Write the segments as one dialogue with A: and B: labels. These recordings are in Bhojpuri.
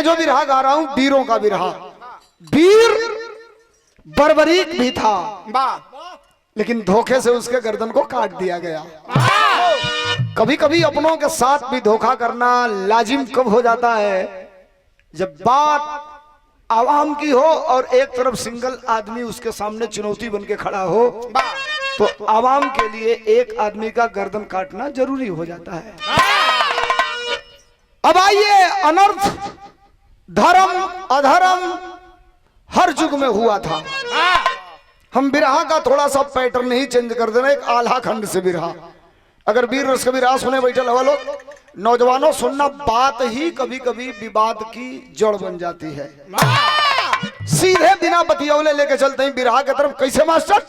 A: जो बिरहा गा रहा हूं वीरों का बिरहा। वीर बर्बरीक भी था, लेकिन धोखे से उसके गर्दन को काट दिया गया। कभी कभी अपनों के साथ भी धोखा करना लाजिम कब हो जाता है, जब बात आवाम की हो और एक तरफ सिंगल आदमी उसके सामने चुनौती बन के खड़ा हो, तो आवाम के लिए एक आदमी का गर्दन काटना जरूरी हो जाता है। अब आइए, अनर्थ धर्म अधर्म हर युग में हुआ था। हम बिरहा का थोड़ा सा पैटर्न ही चेंज कर देना, एक आल्हा खंड से बिरहा। अगर वीर रस का बिरहा सुने बैठल हवा लोग, नौजवानों सुनना, बात ही कभी कभी विवाद की जड़ बन जाती है। सीधे बिना बतियौले लेके चलते हैं बिरहा की तरफ। कैसे मास्टर?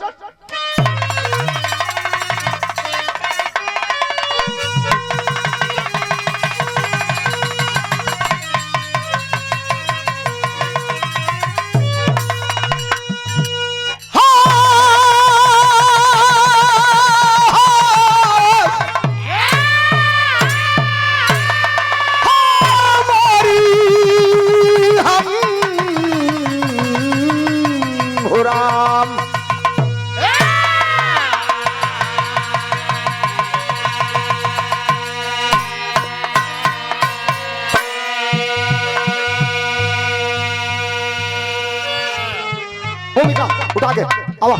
A: भूमिका उठा के आवा।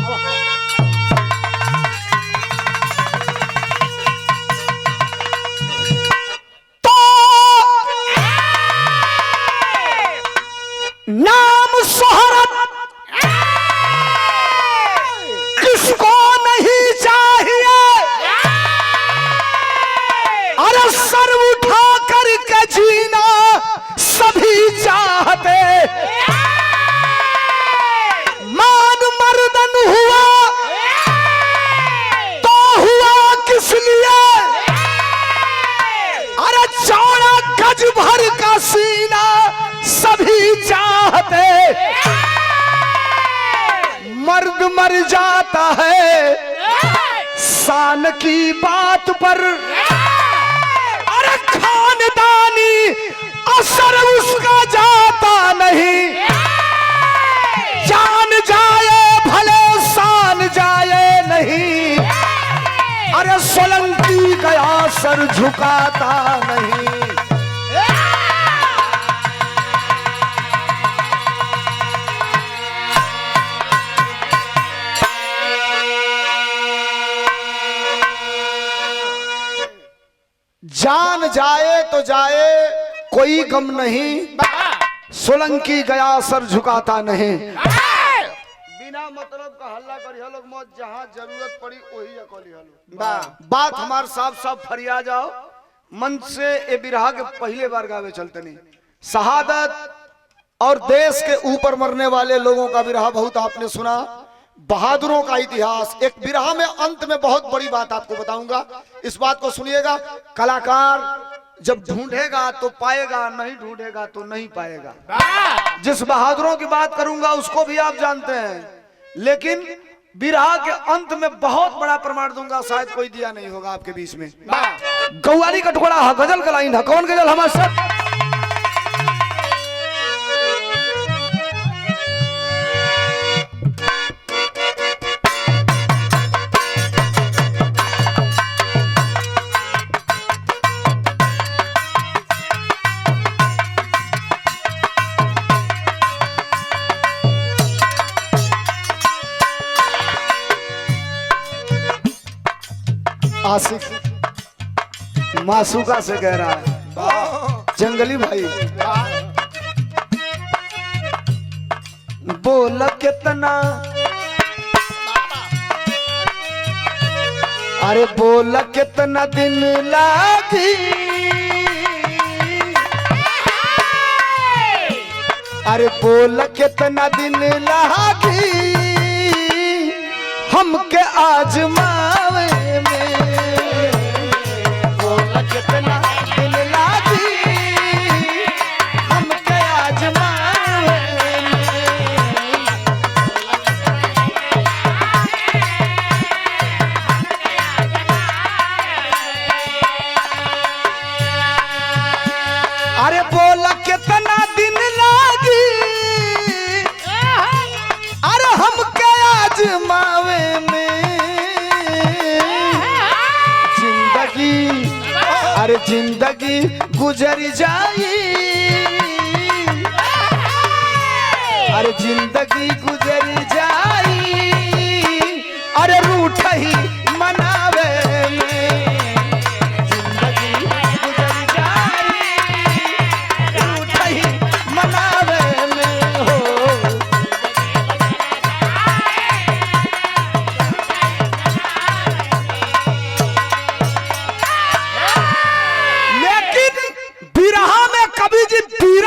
A: तो नाम शोहरत किसको नहीं चाहिए, अरे सर उठा करके जीना सभी चाहते। मर्दन हुआ तो हुआ किस लिए, अरे चौड़ा गज भर का सीना सभी चाहते। मर्द मर जाता है शान की बात पर, अरे खानदानी असर उसका जाता नहीं। जान जाए भले शान जाए नहीं, अरे सोलंकी गया सर झुकाता नहीं। जान जाए तो जाए कोई गम नहीं, सोलंकी गया सर झुकाता नहीं। बिना मतलब का हल्ला करी लोग मौत, जहां जरूरत पड़ी वही अकोली हलो। बात हमार साफ साफ फरिया जाओ मन से। ए बिरहा के पहले बार गावे चलते नहीं। शहादत और देश के ऊपर मरने वाले लोगों का बिरहा बहुत आपने सुना, बहादुरों का इतिहास। एक बिरहा में अंत में बहुत बड़ी बात आपको बताऊंगा, इस बात को सुनिएगा। कलाकार जब ढूंढेगा तो पाएगा, नहीं ढूंढेगा तो नहीं पाएगा। जिस बहादुरों की बात करूंगा उसको भी आप जानते हैं, लेकिन बिरहा के अंत में बहुत बड़ा प्रमाण दूंगा, शायद कोई दिया नहीं होगा आपके बीच में। गौवाली का टुकड़ा है, गजल का लाइन है। कौन गजल? हमारे साथ आसिफ मासूका से कह रहा है, जंगली भाई बोल कितना, अरे बोल कितना दिन लागी, अरे बोल कितना दिन लागी हमके आजमावे में। कितना दिल लागी हमके आजमावे अरे बोला कितना दिन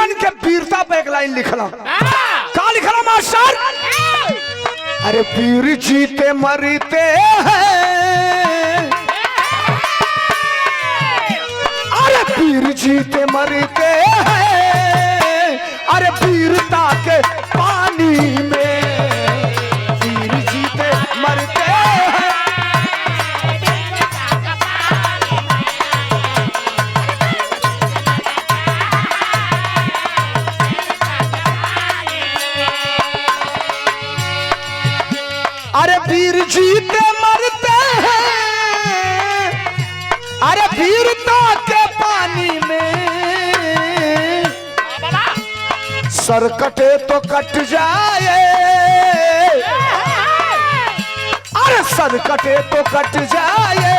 A: वीरन के वीरता पे एक लाइन लिखला। क्या लिखला मास्टर? अरे वीर जीते मरते हैं, अरे वीर जीते मरते हैं, अरे वीरता के पानी में वीर जीते मरते हैं। अरे वीर जीते मरते हैं, अरे वीरता के पानी में सर कटे तो कट जाए, अरे सर कटे तो कट जाए,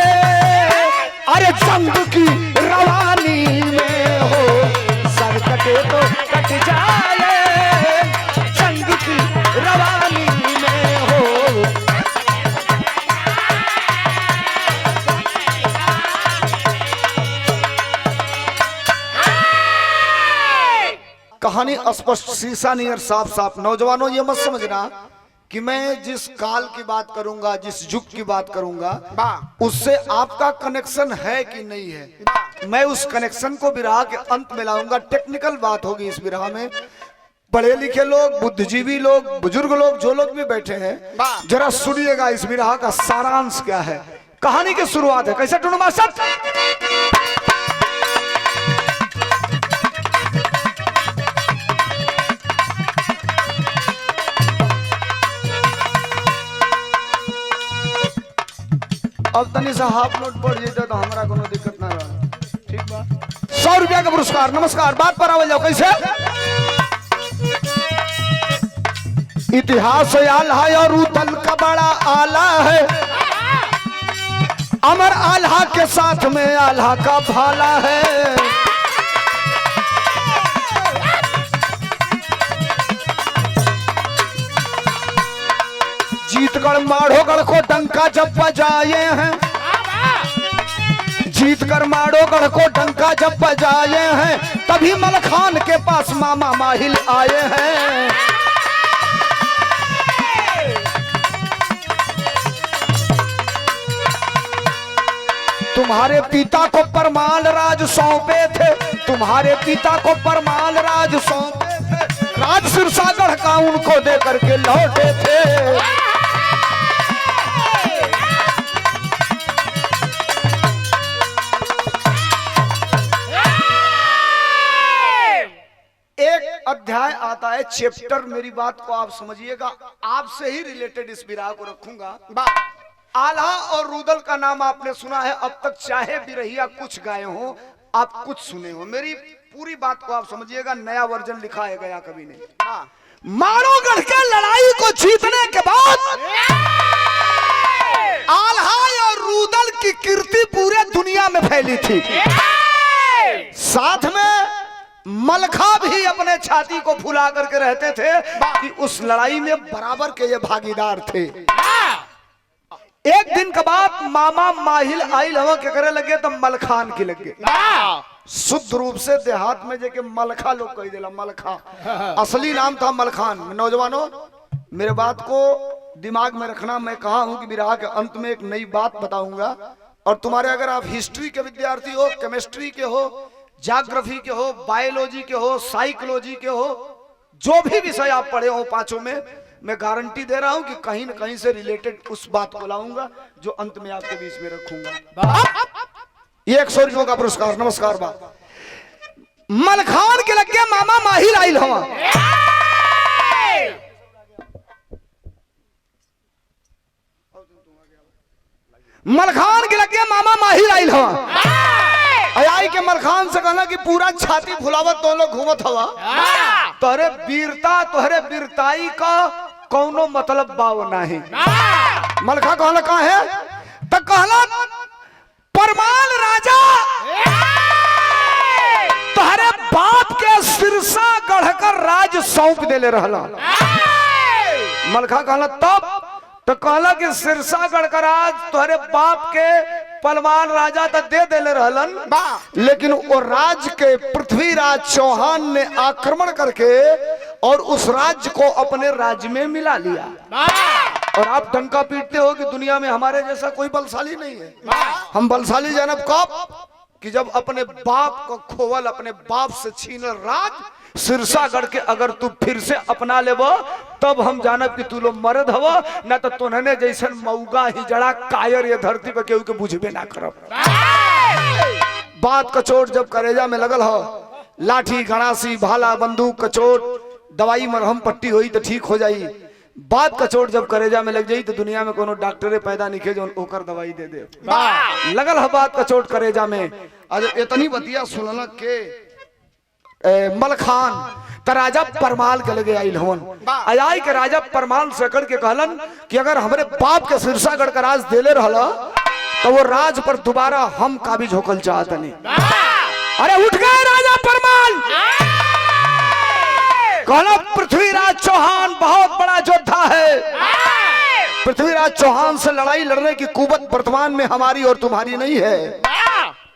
A: अरे जंग की रवानी में हो सर कटे तो कट जाए, जंग की रवानी में हो। कहानी स्पष्ट शीशा नियर साफ साफ। नौजवानों ये मत समझना कि मैं जिस काल की बात करूंगा, जिस युग की बात करूंगा, उससे आपका कनेक्शन है कि नहीं है। मैं उस कनेक्शन को विरह के अंत में लाऊंगा। टेक्निकल बात होगी इस विरह में। पढ़े लिखे लोग, बुद्धिजीवी लोग, बुजुर्ग लोग, जो लोग भी बैठे हैं, जरा सुनिएगा इस विरह का सारांश क्या है। कहानी की शुरुआत है। कैसे टूनू मास्टर? अब तनी सा हाफ नोट पड़ जाता तो हमारा कोनो दिक्कत ना रहा। ठीक बा? 100 रुपया का पुरस्कार। नमस्कार। बात पर आवल जाओ। कैसे? इतिहास आल्हा और रूदल का बड़ा आला है, अमर आल्हा के साथ में आल्हा का भाला है। जीतगढ़ माढ़ोगढ़ को डंका जब बजाए हैं, जीतकर माढ़ोगढ़ को डंका जब बजाए हैं, तभी मलखान के पास मामा माहिल आए हैं। तुम्हारे पिता को परमाल राज सौंपे थे, तुम्हारे पिता को परमाल राज सौंपे थे, राज सिरसागढ़ का उनको दे करके लौटे थे। अध्याय आता है, चैप्टर। मेरी बात को आप समझिएगा, आपसे ही रिलेटेड इस विरह को रखूंगा। आल्हा और रूदल का नाम आपने सुना है। अब तक चाहे बिरहिया कुछ गाए हो, आप कुछ सुने हो। मेरी पूरी बात को आप समझिएगा। नया वर्जन लिखा है गया कवि ने। माढ़ोगढ़ के लड़ाई को जीतने के बाद आल्हा और रूदल की कीर्ति पूरे दुनिया में फैली थी। साथ में मलखा भी अपने छाती को फुला करके रहते थे कि उस लड़ाई में बराबर के ये भागीदार थे। एक दिन के बाद मामा माहिल आइल हवा के करे लगे तो मलखान की लगे। शुद्ध रूप से देहात में जेके मलखा लोग कह दिला। मलखा असली नाम था मलखान। नौजवानों मेरे बात को दिमाग में रखना। मैं कहा हूं कि विरह के अंत में एक नई बात बताऊंगा, और तुम्हारे अगर आप हिस्ट्री के विद्यार्थी हो, केमिस्ट्री के हो, ज्योग्राफी के हो, बायोलॉजी के हो, साइकोलॉजी के हो, जो भी विषय आप पढ़े हो पांचों में, मैं गारंटी दे रहा हूं कि कहीं न कहीं से रिलेटेड उस बात को लाऊंगा जो अंत में आपके बीच में रखूंगा। ये 100 रुपयों का पुरस्कार। नमस्कार। बात मलखान के लगे मामा माहिल आइल हवा। मलखान के लगे मामा माहिल आइल हवा। आई के मलखान से कहना कि पूरा छाती फुलावत तो लोग घूमत हवा, तोहरे वीरता तोहरे वीरताई का कौनो मतलब बाव नहीं। मलखा कहला का है तो कहला परमाल राजा तोहरे बाप के सिरसा गढ़कर राज सौंप देले रहला। मलखा कहला तब तो कहला कि सिरसागढ़ का राज तोहरे बाप के पलवान राजा तो दे देले रहलन, लेकिन वो राज के पृथ्वीराज चौहान ने आक्रमण करके और उस राज्य को अपने राज्य में मिला लिया। और आप डंका पीटते हो कि दुनिया में हमारे जैसा कोई बलशाली नहीं है। हम बलशाली जानब कब कि जब अपने बाप को खोवल, अपने बाप से छीनल राज सिरसागढ़ के अगर तू फिर से अपना लेबो तब हम जानब कि तू लोग मर्द हव, ना तो तुन्हने जैसन मऊगा हिजड़ा कायर ये धरती पे केहू के बुझबे ना करब। बात कचोट जब करेजा में लगल हो, लाठी गणासी भाला बंदूक कचोट दवाई मरहम पट्टी होई तो ठीक हो जाई। बात कचोट जब करेजा में लग जाई तो दुनिया में कोनो डॉक्टरे पैदा नहीं जो ओकर दवाई दे दे। लगल है बात कचोट करेजा में। आज इतनी बतिया सुनल के मलखान त राजा परमाल के लगे आइल हवन। आई के राजा परमाल से कड़ के कहलन कि अगर हमरे बाप के सिरसागढ़ का राज देले रहला तो वो राज पर दोबारा हम काबिज होकल चाहतनी। अरे उठ गए राजा परमाल, कहला पृथ्वीराज चौहान बहुत बड़ा योद्धा है। पृथ्वीराज चौहान से लड़ाई लड़ने की कुवत वर्तमान में हमारी और तुम्हारी नहीं है।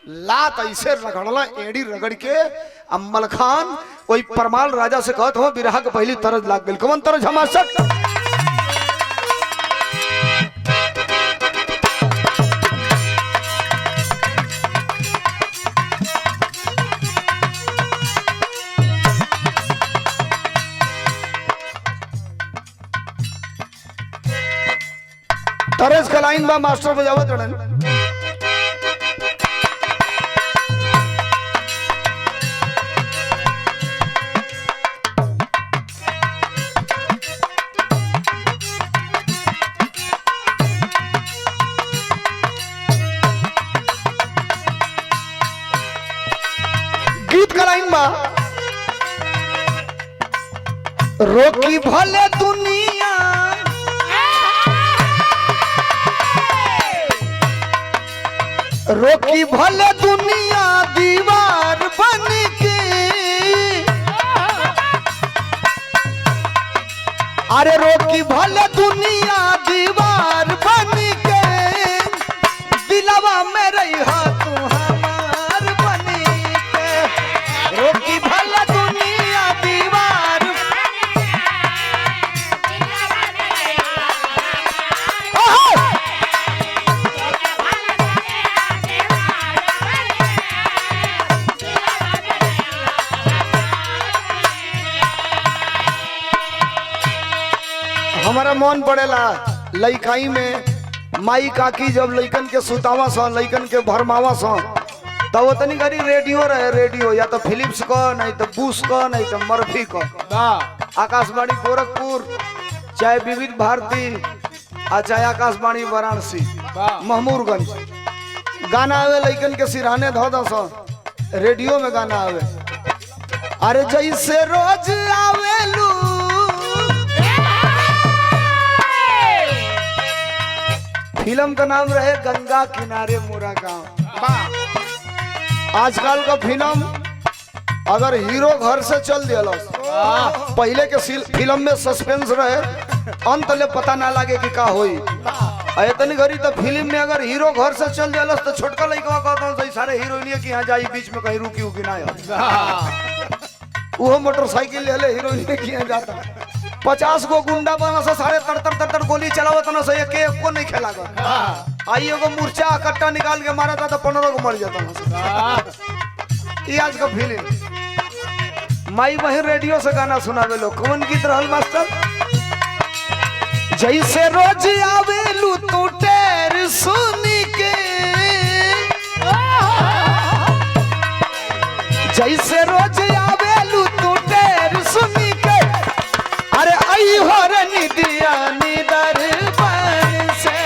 A: लात ऐसे रगड़ला एड़ी रगड़ के अम्मल खान कोई परमाल राजा से कहत हो बिरहा के पहली तरज लाग गई। कौन तरज हमार तरस का लाइन बा मास्टर बजावत रहन। गीत का लाइन बा रोकी भले दुनिया रोकी भले दुनिया दीवार बन के, अरे रोकी भले दुनिया दीवार बन के, दिलवा में रही हो तू हमार बन के। रोकी भले दुनिया दीवार हमारा मन पड़ेला लइकाई में माई काकी जब लइकन के सुतावा सा लइकन के भरमावा सा तो वो तनी घड़ी रेडियो रहे, रेडियो या तो फिलिप्स का नहीं तो बुश का नहीं तो मर्फी का, आकाशवाणी गोरखपुर चाहे विविध भारती चाहे आकाशवाणी वाराणसी महमूरगंज गाना आवे लइकन के सिरहाने धो दो सा रेडियो में गाना आवे। अरे जैसे रोज आवेलू फिल्म का नाम रहे गंगा किनारे मोरा गांव। आजकल का फिल्म अगर हीरो घर से चल दिया, पहले के फिल्म में सस्पेंस रहे, अंत ले पता ना लगे कि का होई। इतनी घड़ी तो फिल्म में अगर हीरो घर से चल दिया तो छोटका लड़का कहता हूँ सारे हीरोइन की यहाँ जाई बीच में कहीं रुकी उकी ना, वो मोटरसाइकिल ले ले हीरोइन की यहाँ जाता। 50 गो गुंडा बना सा सारे तर गोली चलावत ना सही के को नहीं खेला कर। आइए को मूर्छा कट्टा निकाल के मारा था तो 15 को मर जाता ना। ये आज का फिल्म माई वही रेडियो से गाना सुनावे लो। कौन गीत रहल मास्टर? जैसे रोज आवेलू तू टेर सुनी के, जैसे रोज आवेलू तू टेर सुनी के, अरे आई हो रनी दिया निदर बन से।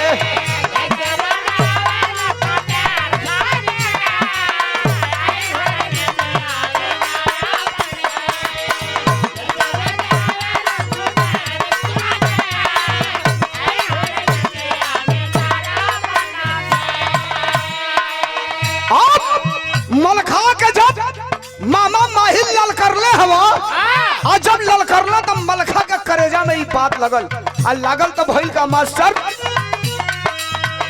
A: मलखा के जब मामा माहिल लल कर ले हवा और जब लल करला तब मलखा के करेजा में ही बात लगल और लागल तो भइल का मास्टर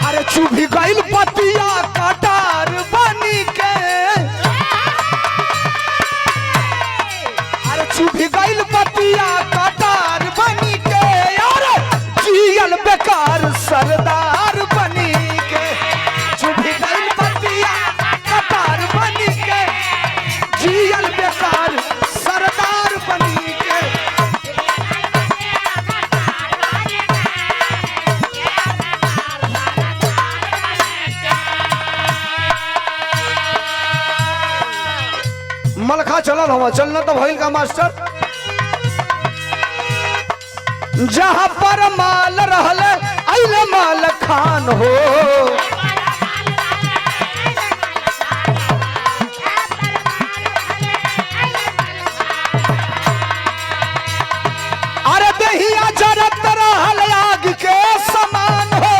A: अरे चुभी गइल पतिया कटार बनी के, अरे चुभी गइल पतिया कटार बनी के, और जियल बेकार सरदार बनी के। चुभी गइल पतिया कटार बनी के, जियल बेकार सरदार बनी के। मलखा चलल हवा, चलना तो भइल का मास्टर। जहां पर माल रहले अइले माल खान हो, अरे दहिया जरत रहल आग के समान हो।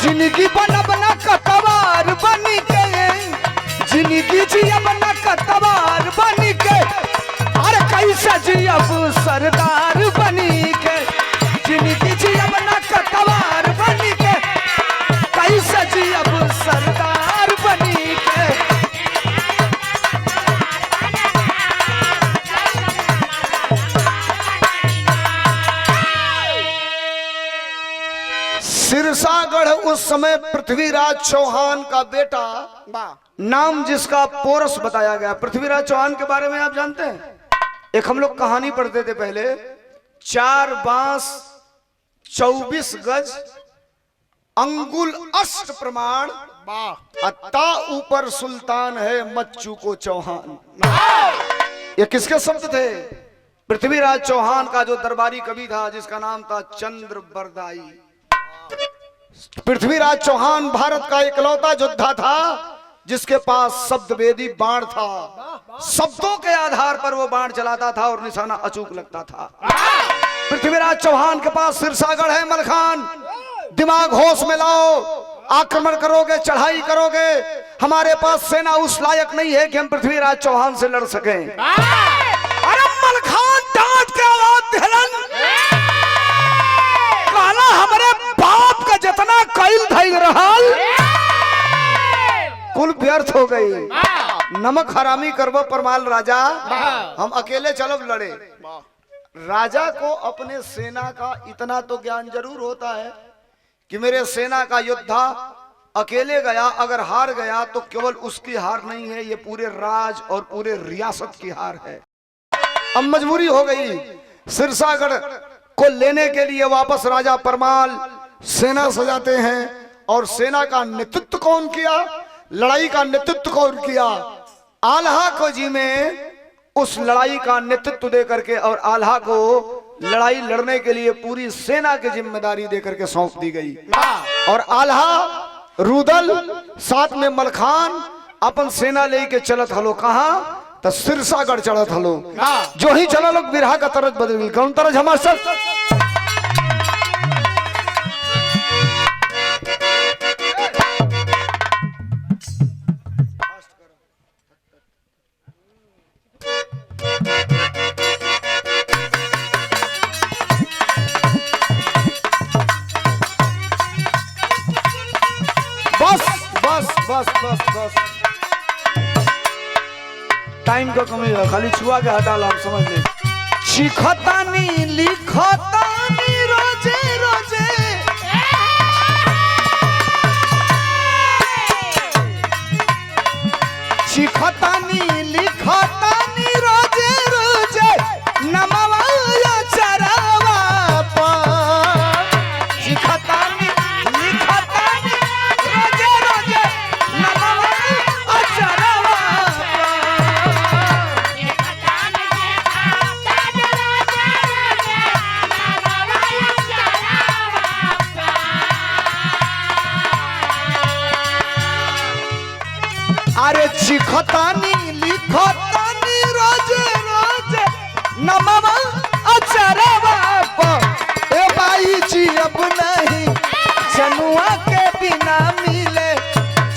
A: जिंदगी बनब न कतवार बनी के, जिंदगी जियब न कतवार बनी के, अरे कैसे जियब सरदार बनी के। जिंदगी जियब न कतवार बनी के, कैसे जियब सरदार बनी के। सिरसागढ़ उस समय पृथ्वीराज चौहान का बेटा, नाम जिसका पोरस बताया गया। पृथ्वीराज चौहान के बारे में आप जानते हैं? एक हम लोग कहानी पढ़ते थे पहले, 4 बांस 24 गज अंगुल अष्ट प्रमाण, अत्ता ऊपर सुल्तान है मच्चू को चौहान। ये किसके शब्द थे? पृथ्वीराज चौहान का जो दरबारी कवि था जिसका नाम था चंद्र बरदाई। पृथ्वीराज चौहान भारत का इकलौता योद्धा था जिसके पास शब्दवेदी बाण था। शब्दों के आधार पर वो बाण चलाता था और निशाना अचूक लगता था। पृथ्वीराज चौहान के पास सिरसागढ़ है। मलखान, दिमाग होश में लाओ, आक्रमण करोगे, चढ़ाई करोगे। हमारे पास सेना उस लायक नहीं है कि हम पृथ्वीराज चौहान से लड़ सकें। अरे मलखान डांट के आवाज दिलन, कहला हमारे बाप का जितना कैल धैल रहल कुल व्यर्थ हो गई। नमक हरामी करबो परमाल राजा, हम अकेले चलब लड़े। राजा को अपने सेना का इतना तो ज्ञान जरूर होता है कि मेरे सेना का योद्धा अकेले गया, अगर हार गया तो केवल उसकी हार नहीं है, ये पूरे राज और पूरे रियासत की हार है। अब मजबूरी हो गई, सिरसागढ़ को लेने के लिए वापस राजा परमाल सेना सजाते हैं। और सेना का नेतृत्व कौन किया, लड़ाई का नेतृत्व कौन किया? आल्हा को जी में उस लड़ाई का नेतृत्व दे करके और आल्हा को लड़ाई लड़ने के लिए पूरी सेना की जिम्मेदारी दे करके सौंप दी गई। और आल्हा, रुदल, साथ में मलखान अपन सेना लेके चलत हलो। कहाँ? तो सिरसागढ़ चलत हलो। जो ही चला लोग बिरहा का तरज बदल गई। कौन तरज? हमारे सर बस बस बस, टाइम का कमी है, खाली छुआ के हटा ला, समझ ले। चिखतानी लिखतानी रोजे रोजे, चिखतानी लिखतानी रोजे रोजे, नमवा चरावा पर। चिखतानी लिखतानी रोजे रोजे, नमवा चरावा पर। अरे चिखतानी लिखतानी रोजे रोजे, नमवा अचरवा पर। ए बाई जी अब नहीं जनुआ के बिना मिले,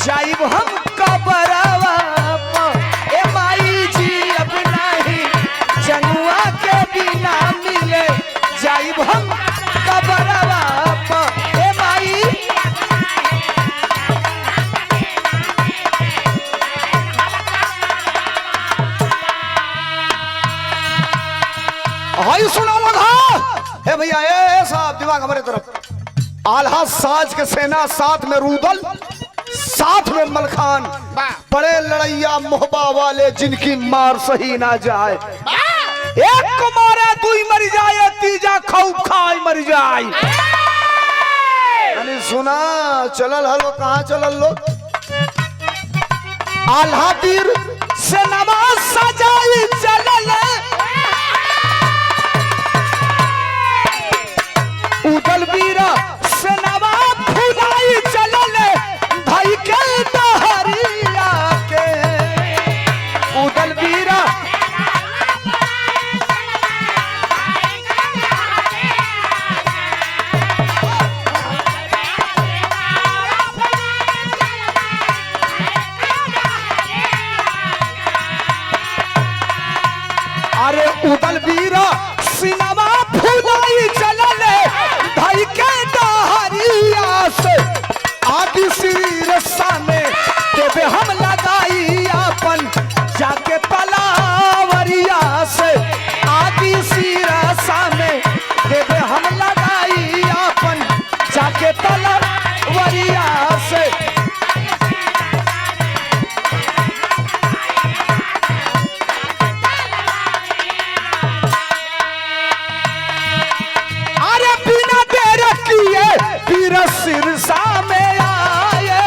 A: जाइब हम कब कबरवा ए माई हाई सुना लगा ए भैया ए साहब दिमाग हमारे तरफ आल्हा साज के सेना साथ में रूदल साथ में मलखान बड़े लड़ैया मोहबा वाले जिनकी मार सही ना जाए एक को मारे दुई मर जाए तीजा खौफ खाई मर जाए अरे सुना चलल हलो कहाँ चलल लो आल्हा तीर से नमाज सजाई चलल उदल बीरा से नवाब फुलाई चलल भाई के दहरिया के उदल बीरा अरे उदल बीरा सिनेमा फुलाई चलल भाई के दहरिया से आदि श्री रस्सा में देवे हम लगाई अपन जाके पलावरिया से आदि श्री रस्सा में देवे हम लगाई अपन जाके पलावरिया से पीर सिरसा में आए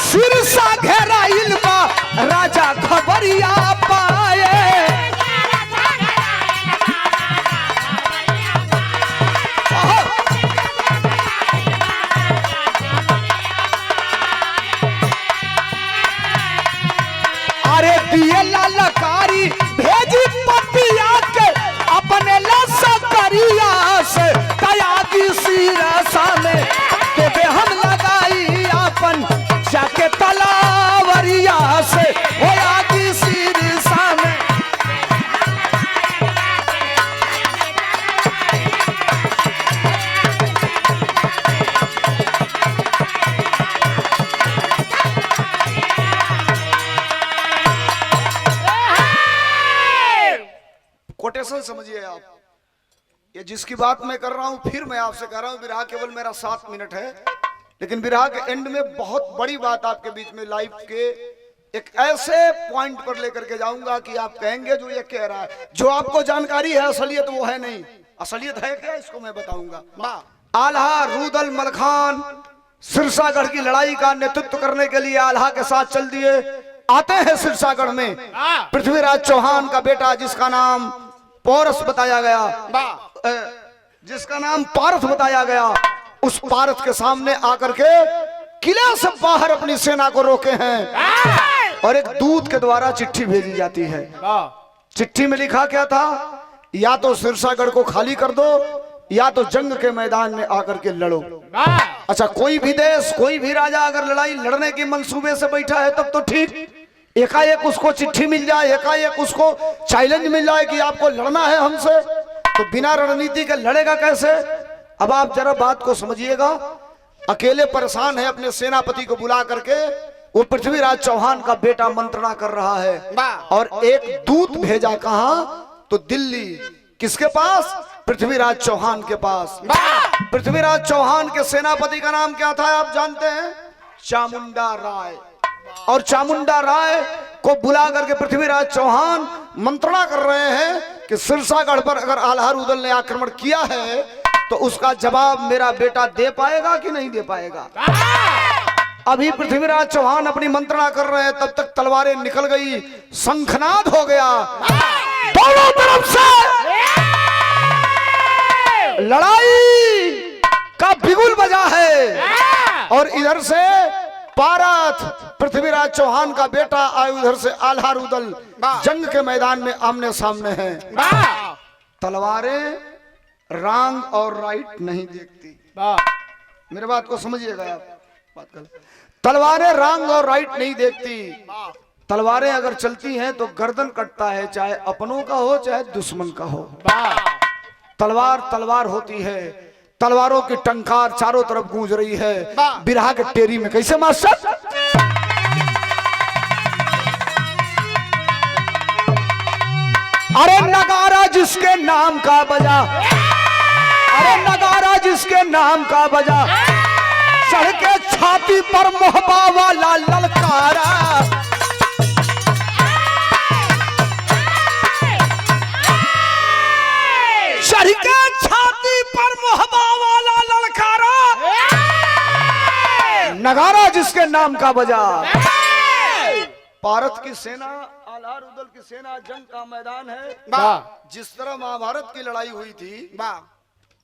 A: सिरसा घेराइल बा राजा खबरिया पाए ललकारी भेजी पतिया के अपने लसकरिया से तयागी सिरसा में देवे हम लगाई अपन जाके तलावरिया से हो आगी सिरसा में कोटेशन समझिए आप ये जिसकी बात मैं कर रहा हूं फिर मैं आपसे कह रहा हूं विरहा केवल मेरा 7 मिनट है लेकिन विरहा के एंड में बहुत बड़ी बात आपके बीच में लाइफ के एक ऐसे पॉइंट पर लेकर के जाऊंगा कि आप कहेंगे जो ये कह रहा है जो आपको जानकारी है असलियत वो है नहीं असलियत है क्या इसको मैं बताऊंगा आल्हा रूदल मलखान सिरसागढ़ की लड़ाई का नेतृत्व करने के लिए आल्हा के साथ चल दिए आते हैं सिरसागढ़ में पृथ्वीराज चौहान का बेटा जिसका नाम पौरस बताया गया जिसका नाम पारथ बताया गया उस पारथ के सामने आकर के किले से बाहर अपनी सेना को रोके हैं और एक दूत के द्वारा चिट्ठी भेजी जाती है चिट्ठी में लिखा क्या था या तो सिरसागढ़ को खाली कर दो या तो जंग के मैदान में आकर के लड़ो अच्छा कोई भी देश कोई भी राजा अगर लड़ाई लड़ने के मंसूबे से बैठा है तब तो ठीक एकाएक उसको चिट्ठी मिल जाए एकाएक उसको चैलेंज मिल जाए कि आपको लड़ना है हमसे तो बिना रणनीति के लड़ेगा कैसे अब आप जरा बात को समझिएगा अकेले परेशान है अपने सेनापति को बुला करके वो पृथ्वीराज चौहान का बेटा मंत्रणा कर रहा है और एक दूत भेजा कहां तो दिल्ली किसके पास पृथ्वीराज चौहान के पास पृथ्वीराज चौहान के सेनापति का नाम क्या था आप जानते हैं चामुंडा राय और चामुंडा राय को बुला करके पृथ्वीराज चौहान मंत्रणा कर रहे हैं कि सिरसागढ़ पर अगर आल्हा रूदल ने आक्रमण किया है तो उसका जवाब मेरा बेटा दे पाएगा कि नहीं दे पाएगा अभी पृथ्वीराज चौहान अपनी मंत्रणा कर रहे हैं तब तक तलवारें निकल गई शंखनाद हो गया दोनों तरफ से लड़ाई का बिगुल बजा है और इधर से पारथ पृथ्वीराज चौहान का बेटा आए उधर से आल्हा रूदल जंग के मैदान में आमने सामने हैं तलवारें रॉन्ग और राइट नहीं देखती। मेरे बात को समझिएगा आप, बात कर। तलवारें रॉन्ग और राइट नहीं देखती। तलवारें अगर चलती हैं तो गर्दन कटता है, चाहे अपनों का हो चाहे दुश्मन का हो। तलवार तलवार होती है, तलवारों की टंकार चारों तरफ गूंज रही है। बिरहा के टेरी में कैसे मास्टर? अरे नगारा जिसके नाम का बजा, अरे नगारा जिसके नाम का बजा, चढ़ के छाती पर मोहबा वाला ललकारा। चढ़ के छाती पर मोहबा वाला ललकारा, नगारा जिसके नाम का बजा। भारत की सेना, आल्हा रुदल की सेना जंग का मैदान है। जिस तरह महाभारत की लड़ाई हुई थी,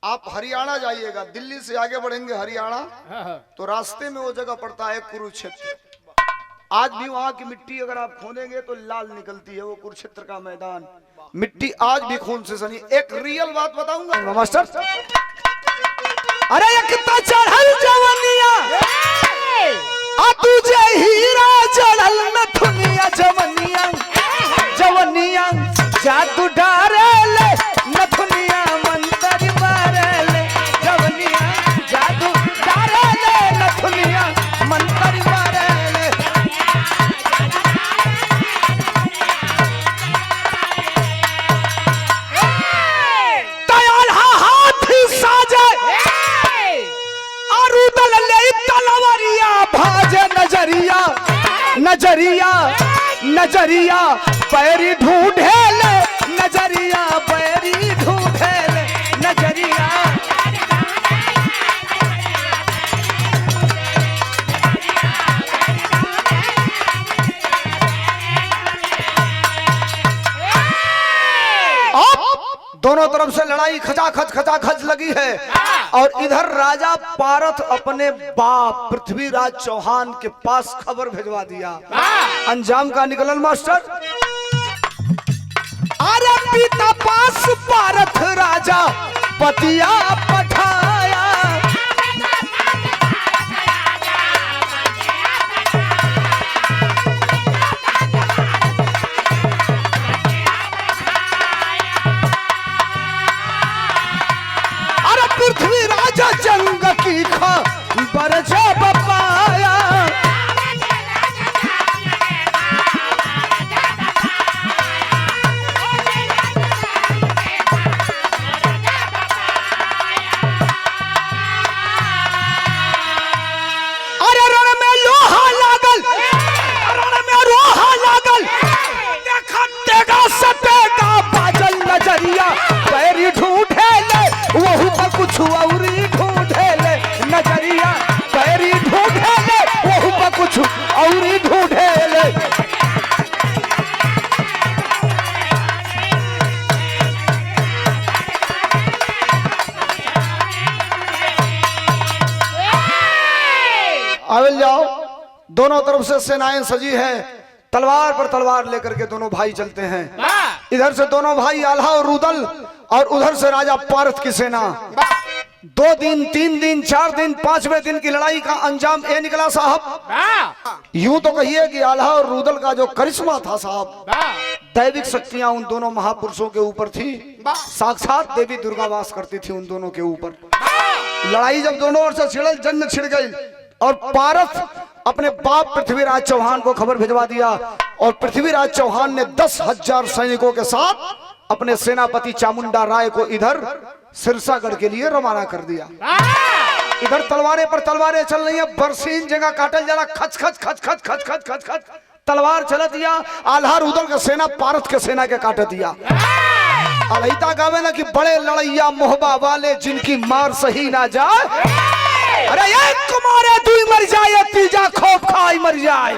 A: आप हरियाणा जाइएगा, दिल्ली से आगे बढ़ेंगे हरियाणा, तो रास्ते में वो जगह पड़ता है कुरुक्षेत्र। आज भी वहां की मिट्टी अगर आप खोदेंगे तो लाल निकलती है, वो कुरुक्षेत्र का मैदान। मिट्टी आज भी खून से सनी। एक रियल बात बताऊंगा मास्टर। अरे एक तो चढ़ल जवनिया, तुझे हीरा जड़ल नथुनिया, जवनिया जवनिया जादू डारेले, नथुनिया मंतर मारेले, जवनिया जादू डारेले, नथुनिया मंतर मारेले। तैयार हाथ साजे, अरुदल ले तलवारिया, भाजे नजरिया नजरिया नजरिया, पैरी ढूंढे ले, नजरिया पैरी ढूंढे ले, नजरिया। दोनों तरफ से लड़ाई खचाखच लगी है। और इधर राजा पारथ अपने बाप पृथ्वीराज चौहान के पास खबर भिजवा दिया। अंजाम का निकलन मास्टर। अरे पिता पास पारथ राजा पतिया पठाया, पृथ्वी राजा जंग की खबर जब पाया, अरे रण में लोहा लागल, रण में लोहा लागल, देखा तेगा सटेगा, बाजल नजरिया पैरी ढूंढे ले, वहू पर कुछ औरी ढूंढे ले, नजरिया पैरी ढूंढे ले, वहू पर कुछ औरी ढूंढे ले। आविल जाओ, दोनों तरफ से सेनाएं सजी हैं, तलवार पर तलवार लेकर के दोनों भाई चलते हैं। इधर से दोनों भाई आल्हा और रुदल, और उधर से राजा पारथ की सेना। 2 दिन 3 दिन 4 दिन 5वें दिन की लड़ाई का अंजाम ये निकला साहब। यूं तो कहिए कि आल्हा और रुदल का जो करिश्मा था साहब, दैविक शक्तियां उन दोनों महापुरुषों के ऊपर थी। साक्षात देवी दुर्गा वास करती थी उन दोनों के ऊपर। लड़ाई जब दोनों ओर से छिड़ल, जंग छिड़ गई और पारथ अपने बाप पृथ्वीराज चौहान को खबर भिजवा दिया। और पृथ्वीराज चौहान ने 10,000 सैनिकों के साथ अपने सेनापति चामुंडा राय को इधर सिरसागढ़ के लिए रवाना कर दिया। इधर तलवारें पर तलवारें चल रही है, बरसीन जगह काटल जला, खच खच खच खच खच खच खच खच तलवार चल दिया। आल्हा रुदल के सेना पारथ के सेना के काट दिया। अलहिता गावे ना कि बड़े लड़ैया मोहबा वाले जिनकी मार सही ना जाए, अरे एक कुमारे दुई मर जाए, तीजा खोप खाई मर जाए।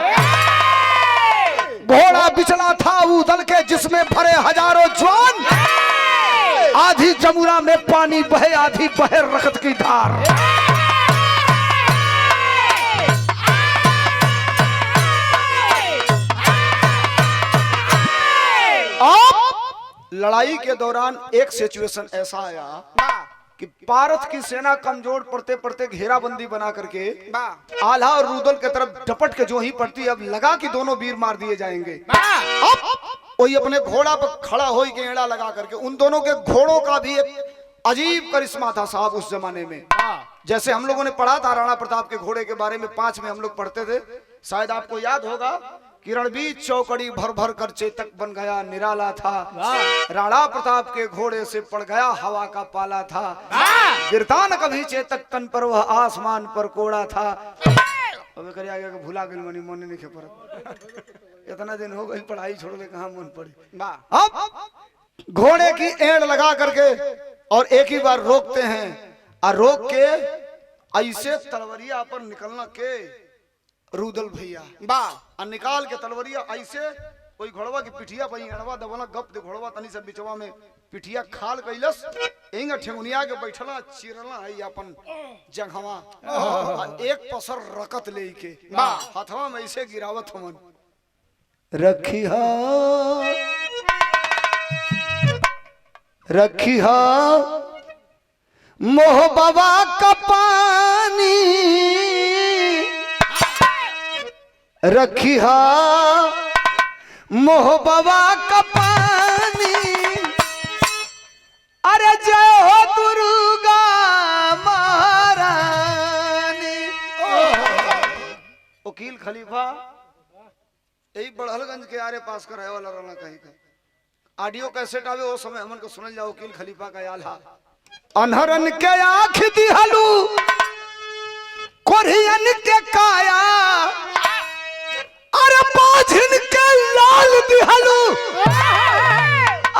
A: घोड़ा बिचला था उदल के जिसमें भरे हजारों जवान, आधी जमुना में पानी बहे, आधी बहे रखत की धार। अब लड़ाई के दौरान एक सिचुएशन ऐसा आया कि पारथ की सेना कमजोर पड़ते पड़ते घेराबंदी बना करके आल्हा और रूदल के तरफ झपट के जो ही पड़ती, अब लगा कि दोनों वीर मार दिए जाएंगे। अब वही अपने घोड़ा पर खड़ा हो के एड़ा लगा करके, उन दोनों के घोड़ों का भी एक अजीब करिश्मा था साहब उस जमाने में। जैसे हम लोगों ने पढ़ा था राणा प्रताप के घोड़े के बारे में, 5 में हम लोग पढ़ते थे, शायद आपको याद होगा कि रणबीर चौकड़ी भर भर कर चेतक बन गया निराला था, राणा प्रताप के घोड़े से पड़ गया हवा का पाला था, गिरता न कभी चेतक तन पर वह आसमान पर कोड़ा था। अब करिया गया भुला गई मनी मन नहीं पर इतना दिन हो गई पढ़ाई छोड़ के कहाँ मन पड़ी। अब घोड़े की एड़ लगा करके और एक ही बार रोकते हैं, और रोक के ऐसे तलवरिया पर निकलना के रूदल भैया और निकाल के तलवरिया ऐसे कोई घोड़वा की पिठिया पर अड़वा दबना गप दे घोड़वा तनी से बिचवा में पिठिया खाल कैलस इंग ठेंगुनिया के बैठला चिरला है अपन जंघवा, एक पसर रकत लेके हथवा में ऐसे गिरावत हमन रखिहा रखिहा मोह बाबा का पानी रखिहा मोह बाबा का पानी, अरे जय हो दुर्गा महारानी। वकील खलीफा यही बड़हलगंज के आरे पास का रहे वाला रहना कहीं का ऑडियो कैसेट आवे वो समय हमन को सुनल जाओ वकील खलीफा का आल्हा। अनहरन के आँख दिहलू कोरियन के काया, अरे बाझिन के लाल दिहलू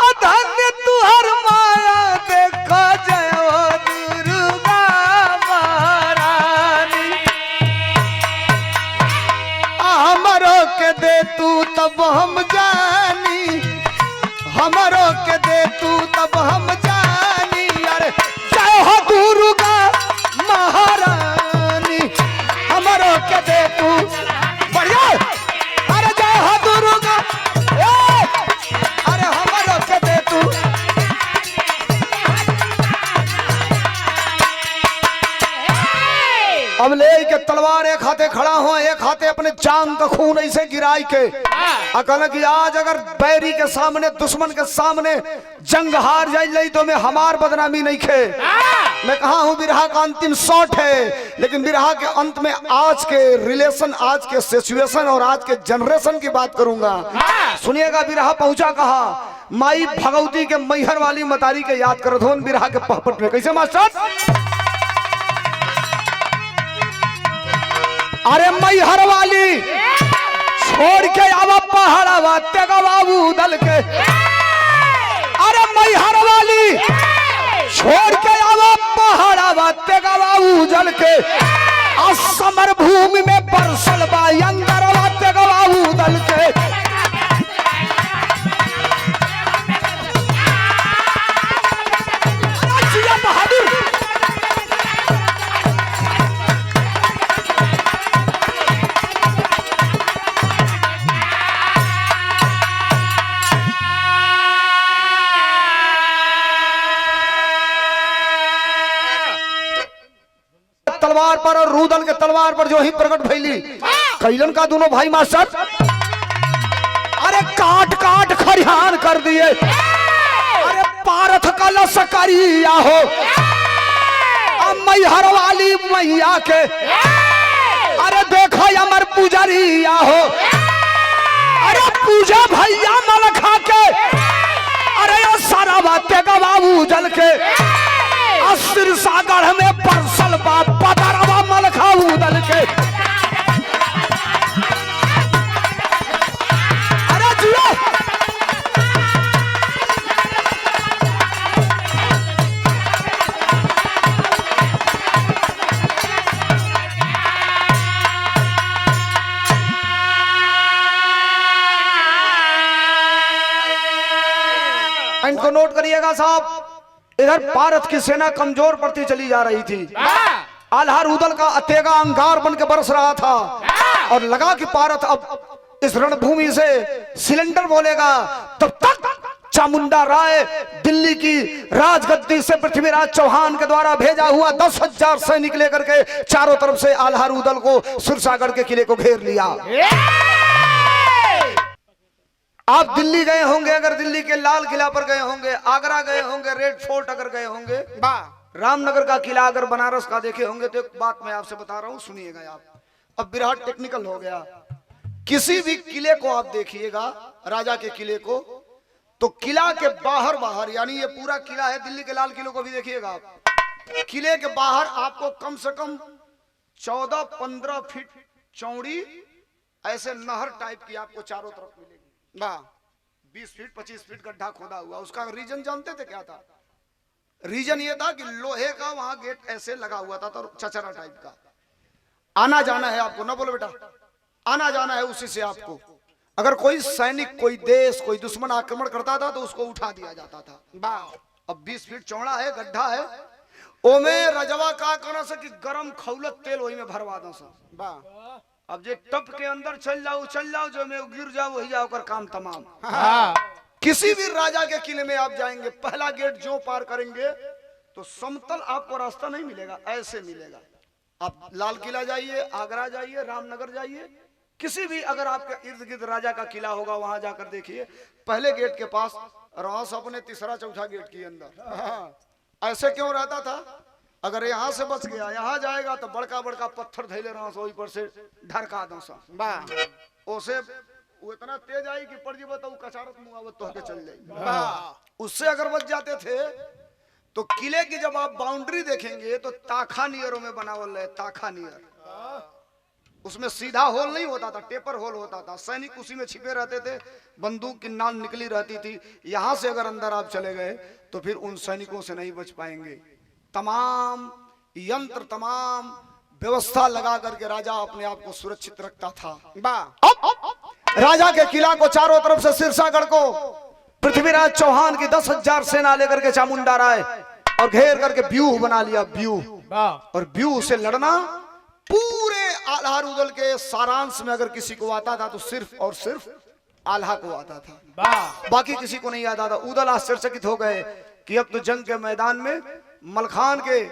A: अधन्य तुहर माया देखा जय हो दुर्गा महारानी। हमरो के दे तू तब हम जानी, हमरो के दे तू तब हम जानी, अरे जय हो दुर्गा महारानी। हमरो के दे तू बढ़िया, अरे जय हो दुर्गा, अरे हमरो के दे तू। अब ले के तलवार एक हाथे खड़ा हो, एक हाथे अपने जान का खून ऐसे गिराई के अकल कि आज अगर बैरी के सामने दुश्मन के सामने जंग हार जाए तो मैं हमार बदनामी नहीं खे। मैं कहा हूँ बिरहा का अंतिम शॉट है, लेकिन बिरहा के अंत में आज के रिलेशन, आज के सिचुएशन और आज के जनरेशन की बात करूंगा। सुनिएगा बिरहा पहुंचा कहा माई भगवती के मैहर वाली मतारी के याद करत हो बिरहा के पहपट में। कैसे मास्टर? अरे मैहर वाली छोड़ के आवा पहाड़ावा तेगा बाबू दल के, अरे मैहर वाली छोड़ के आवा पहाड़ावा तेगा बाबू जल के, असमर भूमि में बरसल बा अंदरवा तेगा बाबू दल के। तलवार पर और रूदल के तलवार पर जो ही प्रकट भैली कैलन का दोनों भाई मास्टर, अरे काट काट खरिहान कर दिए। अरे पारथ का लश्करिया हो मैहर वाली मैया के, अरे देखो अमर पुजरिया हो, अरे पूजा भैया मलखा के, अरे यो सारा बातें का बाबू जल के, अस्त्र सागर में परसल बाप पदरवा मलखा उदल के। अरे जियो इनको नोट करिएगा साहब। इधर पारथ की सेना कमजोर पड़ती चली जा रही थी, आल्हा रूदल का अतेगा अंगार बन के बरस रहा था, और लगा कि पारथ अब इस रणभूमि से सिलेंडर बोलेगा तब तक चामुंडा राय दिल्ली की राजगद्दी से पृथ्वीराज चौहान के द्वारा भेजा हुआ 10,000 सैनिक लेकर के चारों तरफ से आल्हा रुदल को सिरसागढ़ के किले को घेर लिया। आप दिल्ली गए होंगे, अगर दिल्ली के लाल किला पर गए होंगे, आगरा गए होंगे, रेड फोर्ट अगर गए होंगे, रामनगर का किला अगर बनारस का देखे होंगे, तो एक बात मैं आपसे बता रहा हूं, सुनिएगा आप। अब विराट टेक्निकल हो गया। किसी भी किले को आप देखिएगा, राजा के किले को, तो किला के बाहर बाहर, यानी ये पूरा किला है, दिल्ली के लाल किले को भी देखिएगा आप, किले के बाहर आपको कम से कम 14-15 फीट चौड़ी ऐसे नहर टाइप की आपको चारों तरफ मिलेगी। 20 फीट 25 फीट गड्ढा खोदा हुआ। उसका रीजन जानते थे क्या था? रीजन ये था कि लोहे का वहां गेट ऐसे लगा हुआ था, तो चचरा टाइप का। आना जाना है आपको, ना बोलो बेटा, आना जाना है उसी से आपको। अगर कोई सैनिक, कोई देश, कोई दुश्मन आक्रमण करता था तो उसको उठा दिया जाता था। अब 20 फीट चौड़ा है, गड्ढा है, ओमे रजवा का करना से कि गरम खौलत तेल वही में भरवा दो सा। अब जे टप के अंदर चल जाओ, जो में गिर जाओ वही जाओ कर काम तमाम। किसी भी राजा के किले में आप जाएंगे, पहला गेट जो पार करेंगे तो समतल आपको रास्ता नहीं मिलेगा, ऐसे मिलेगा। आप लाल किला जाइए, आगरा जाइए, रामनगर जाइए, किसी भी अगर आपके इर्द गिर्द राजा का किला होगा वहां जाकर देखिए, पहले गेट के पास रॉस अपने तीसरा चौथा गेट के अंदर। ऐसे क्यों रहता था? अगर यहाँ से बच गया, यहाँ जाएगा तो बड़का बड़का पत्थर धैले रहा सो ऊपर से ढरका दो सा। ओसे वो इतना तेज आई कि पड़ जीव तो कचारत मुआवत तो होके चल जाएगी। उससे अगर बच जाते थे तो किले की जब आप बाउंड्री देखेंगे तो ताखा नियरों में बनावल है, ताखा नियर। उसमें सीधा होल नहीं होता था, टेपर होल होता था। सैनिक उसी में छिपे रहते थे, बंदूक की नाल निकली रहती थी। यहां से अगर अंदर आप चले गए तो फिर उन सैनिकों से नहीं बच पाएंगे। तमाम यंत्र, तमाम व्यवस्था लगा करके राजा अपने आप को सुरक्षित रखता था। अब राजा के किला को चारों तरफ से, सिरसागढ़ को पृथ्वीराज चौहान की 10,000 सेना लेकर के चामुंडा राय और घेर करके व्यूह बना लिया, व्यूह। और व्यूह से लड़ना पूरे आल्हा रुदल के सारांश में अगर किसी को आता था तो सिर्फ और सिर्फ आल्हा को आता था, बाकी किसी को नहीं आता था। उदल आश्चर्यचकित हो गए कि अब तो जंग के मैदान में मलखान के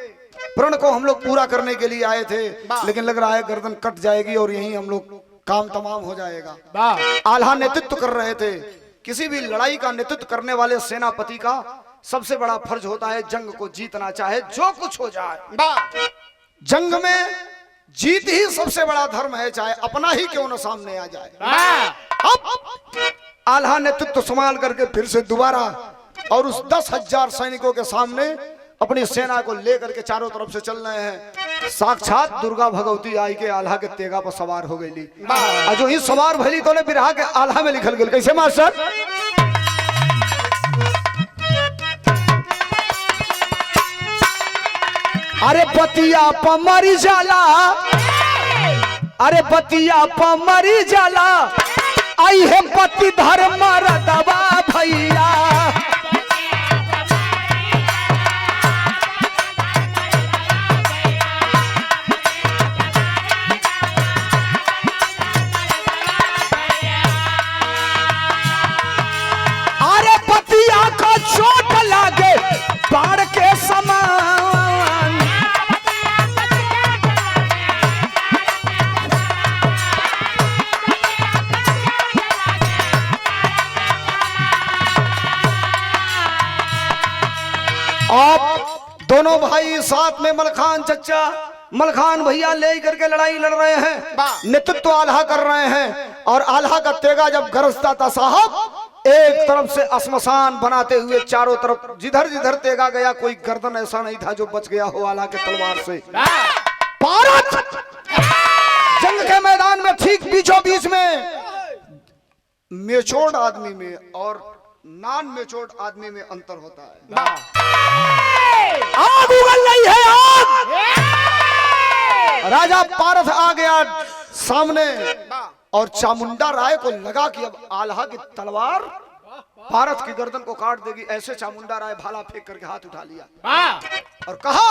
A: प्रण को हम लोग पूरा करने के लिए आए थे, लेकिन लग रहा है गर्दन कट जाएगी और यहीं हम लोग काम तमाम हो जाएगा। आल्हा नेतृत्व कर रहे थे। किसी भी लड़ाई का नेतृत्व करने वाले सेनापति का सबसे बड़ा फर्ज होता है जंग को जीतना, चाहे जो कुछ हो जाए। जंग में जीत ही सबसे बड़ा धर्म है, चाहे अपना ही क्यों न सामने आ जाए। अब आल्हा नेतृत्व संभाल करके फिर से दोबारा और उस 10,000 सैनिकों के सामने अपनी सेना को लेकर के चारों तरफ से चल रहे हैं। साक्षात दुर्गा भगवती आई के आल्हा के तेगा पर सवार हो गई। जो ही सवार भली तो ने बिरहा के आल्हा में लिखल गई। कैसे मास्टर? अरे बतिया पमरी जाला, अरे बतिया पमरी जाला, आई है पति धर्म रदवा भैया। अरे पतिया को चोट लागे बाढ़ के समान, आप दोनों भाई साथ में मलखान चचा, मलखान भैया ले करके लड़ाई लड़ रहे हैं, नेतृत्व आल्हा कर रहे हैं। और आल्हा का तेगा जब गरजता था साहब, एक तरफ से श्मशान बनाते हुए चारों तरफ जिधर जिधर तेगा गया कोई गर्दन ऐसा नहीं था जो बच गया हो आल्हा के तलवार से। भारत जंग के मैदान में ठीक बीचों बीच में मेचोर्ड आदमी में और नॉन मेचोर्ड आदमी में अंतर होता है। आग उगल रही है, आग। राजा पारस आ गया सामने और चामुंडा राय को लगा कि अब आल्हा की तलवार भारत की गर्दन को काट देगी। ऐसे चामुंडा राय भाला फेंक करके हाथ उठा लिया और कहा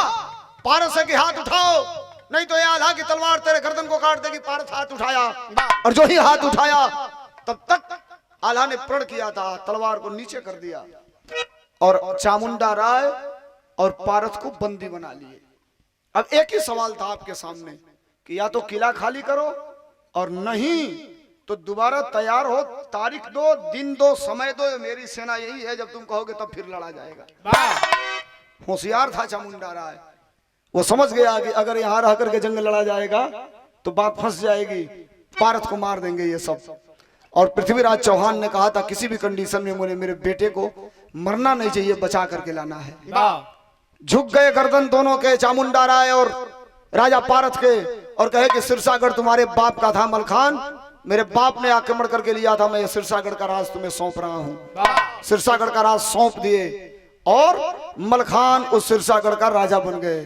A: पारस के हाथ उठाओ, नहीं तो ये आल्हा की तलवार तेरे गर्दन को काट देगी। पारस हाथ उठाया और जो ही हाथ उठाया तब तक आल्हा ने प्रण किया था, तलवार को नीचे कर दिया और चामुंडा राय और पारस को बंदी बना लिए। अब एक ही सवाल था आपके सामने कि या तो किला खाली करो और नहीं तो दोबारा तैयार हो, तारीख दो, दिन दो, समय दो, मेरी सेना यही है, जब तुम कहोगे तब फिर लड़ा जाएगा। होशियार था चामुंडा राय, वो समझ गया कि अगर यहाँ रह करके जंग लड़ा जाएगा तो बात फंस जाएगी, पारस को मार देंगे ये सब। और पृथ्वीराज चौहान ने कहा था किसी भी कंडीशन में मुझे मेरे बेटे को मरना नहीं चाहिए, बचा करके लाना है। झुक गए गर्दन दोनों के, चामुंडा राय और राजा पारस के, और कहे कि सिरसागढ़ तुम्हारे बाप का था मलखान, मेरे बाप ने आक्रमण करके लिया था, मैं सिरसागढ़ का राज तुम्हें सौंप रहा हूं। सिरसागढ़ का राज सौंप दिए और मलखान उस सिरसागढ़ का राजा बन गए।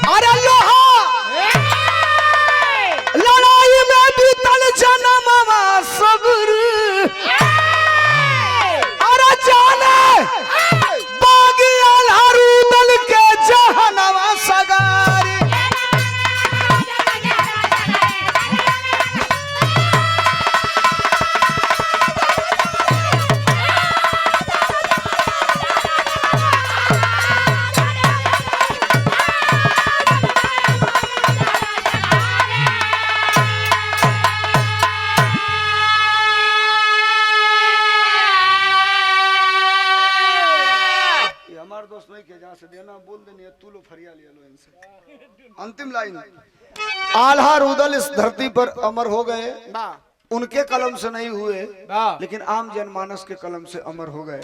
A: अरे लोहा लड़ाई में भी तल जनमवा सब्र, अरे जाने बागी आल्हारू दल के जहनवा सगारी। बोल देनी है, तू लो फरिया लिया लो इनसे। अंतिम लाइन, आल्हा रुदल इस धरती पर अमर हो गए, उनके कलम से नहीं हुए लेकिन आम जनमानस के कलम से अमर हो गए।